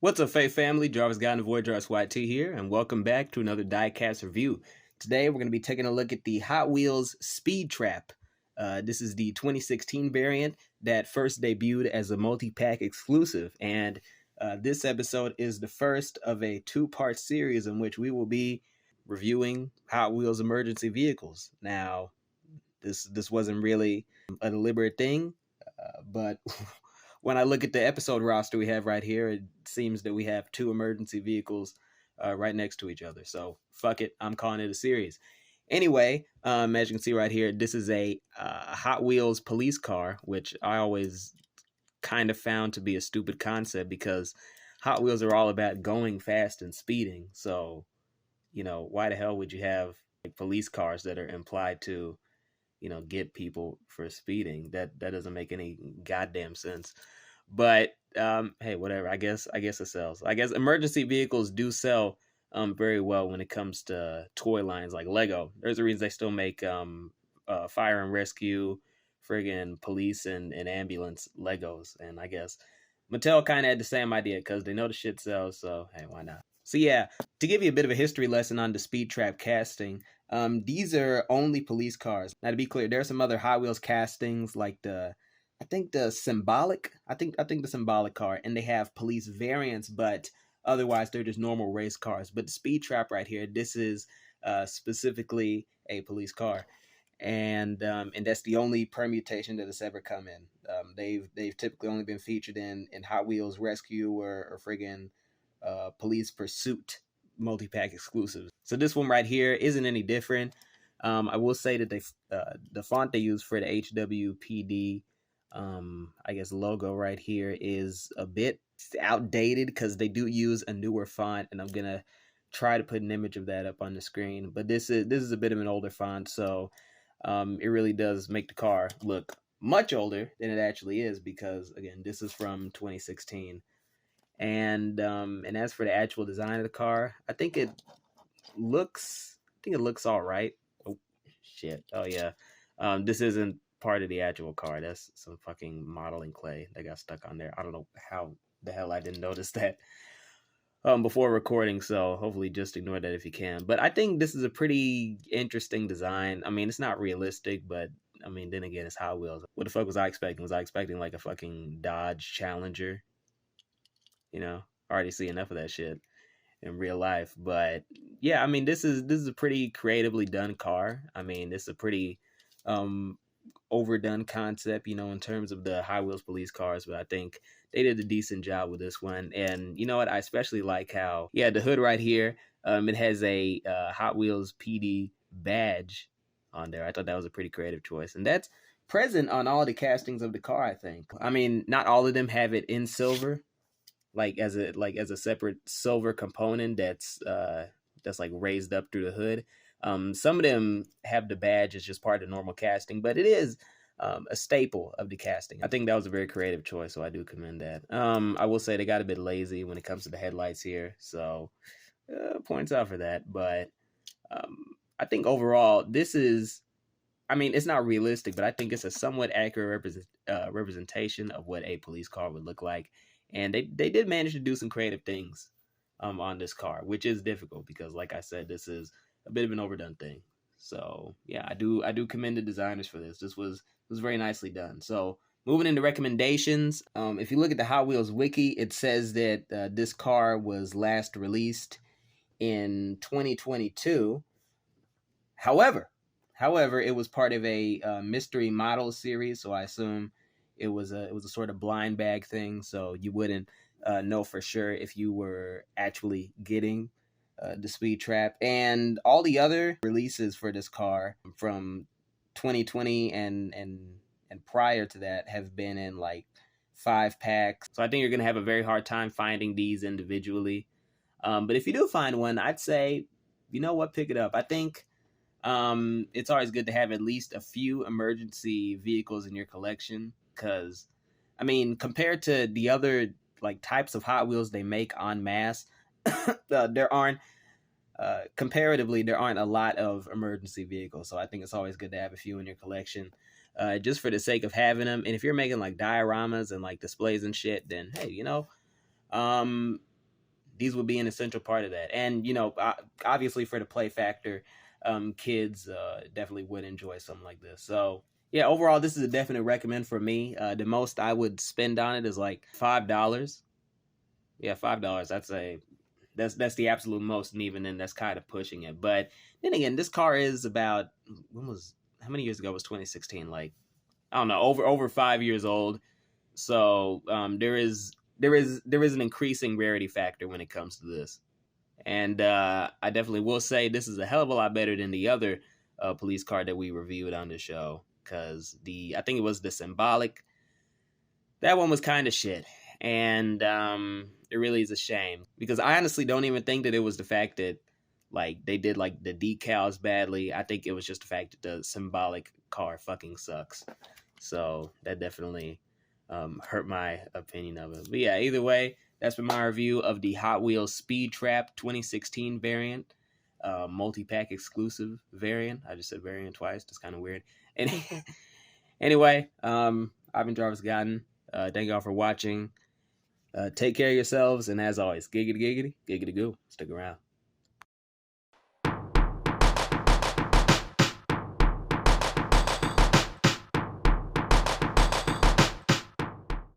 What's up, Faith family? Jarvis Guy and the Void Jarvis YT here, and welcome back to another Diecast review. Today, we're going to be taking a look at the Hot Wheels Speed Trap. This is the 2016 variant that first debuted as a multi-pack exclusive, and this episode is the first of a two-part series in which we will be reviewing Hot Wheels emergency vehicles. Now, this wasn't really a deliberate thing, but when I look at the episode roster we have right here, it seems that we have two emergency vehicles right next to each other. So fuck it, I'm calling it a series. Anyway, as you can see right here, this is a Hot Wheels police car, which I always kind of found to be a stupid concept because Hot Wheels are all about going fast and speeding. So, why the hell would you have police cars that are implied to get people for speeding? That doesn't make any goddamn sense. But hey, whatever. I guess it sells. I guess emergency vehicles do sell very well when it comes to toy lines like Lego. There's a reason they still make fire and rescue, friggin' police and ambulance Legos. And I guess Mattel kind of had the same idea because they know the shit sells. So hey, why not? So yeah, to give you a bit of a history lesson on the Speed Trap casting, these are only police cars. Now, to be clear, there are some other Hot Wheels castings like the Symbolic car, and they have police variants, but otherwise they're just normal race cars. But the Speed Trap right here, this is specifically a police car, and that's the only permutation that has ever come in. They've typically only been featured in Hot Wheels Rescue or friggin' Police Pursuit multi-pack exclusives. So this one right here isn't any different. I will say that the font they use for the HWPD I guess logo right here is a bit outdated because they do use a newer font, and I'm gonna try to put an image of that up on the screen. But this is a bit of an older font, so it really does make the car look much older than it actually is because again, this is from 2016. And as for the actual design of the car, I think it looks all right. Oh shit! Oh yeah, this isn't part of the actual car. That's some fucking modeling clay that got stuck on there. I don't know how the hell I didn't notice that before recording. So hopefully just ignore that if you can. But I think this is a pretty interesting design. I mean, it's not realistic, but I mean, then again, it's Hot Wheels. What the fuck was I expecting? Was I expecting like a fucking Dodge Challenger? I already see enough of that shit in real life. But yeah, I mean, this is a pretty creatively done car. I mean, this is a pretty overdone concept, in terms of the Hot Wheels police cars, but I think they did a decent job with this one. And you know what? I especially like how, the hood right here, it has a Hot Wheels PD badge on there. I thought that was a pretty creative choice. And that's present on all the castings of the car, I think. I mean, not all of them have it in silver, like as a separate silver component that's like raised up through the hood. Some of them have the badge as just part of the normal casting, but it is a staple of the casting. I think that was a very creative choice, so I do commend that. I will say they got a bit lazy when it comes to the headlights here, so points out for that. But I think overall, this is, I mean, it's not realistic, but I think it's a somewhat accurate representation of what a police car would look like. And they did manage to do some creative things on this car, which is difficult because, like I said, this is a bit of an overdone thing. So yeah, I do commend the designers for this. This was very nicely done. So moving into recommendations, if you look at the Hot Wheels wiki, it says that this car was last released in 2022. However, it was part of a mystery model series, so I assume it was a sort of blind bag thing. So you wouldn't know for sure if you were actually getting the Speed Trap. And all the other releases for this car from 2020 and prior to that have been in like 5-packs. So I think you're gonna have a very hard time finding these individually. But if you do find one, I'd say, you know what, pick it up. I think it's always good to have at least a few emergency vehicles in your collection because, I mean, compared to the other like types of Hot Wheels they make en masse, comparatively, there aren't a lot of emergency vehicles. So I think it's always good to have a few in your collection, just for the sake of having them. And if you're making like dioramas and like displays and shit, then hey, these would be an essential part of that. And obviously for the play factor, kids definitely would enjoy something like this. So yeah, overall, this is a definite recommend for me. The most I would spend on it is like $5. Yeah, $5. That's the absolute most, and even then, that's kind of pushing it. But then again, this car is about how many years ago was 2016? Like, I don't know, over 5 years old. So there is an increasing rarity factor when it comes to this, and I definitely will say this is a hell of a lot better than the other police car that we reviewed on the show, because I think it was the Symbolic. That one was kind of shit, and it really is a shame, because I honestly don't even think that it was the fact that like they did like the decals badly. I think it was just the fact that the Symbolic car fucking sucks. So that definitely hurt my opinion of it. But yeah, either way, that's been my review of the Hot Wheels Speed Trap 2016 variant, multi-pack exclusive variant. I just said variant twice. That's kind of weird. And anyway, I've been Jarvis Gotten. Thank y'all for watching. Take care of yourselves, and as always, giggity giggity, giggity goo. Stick around.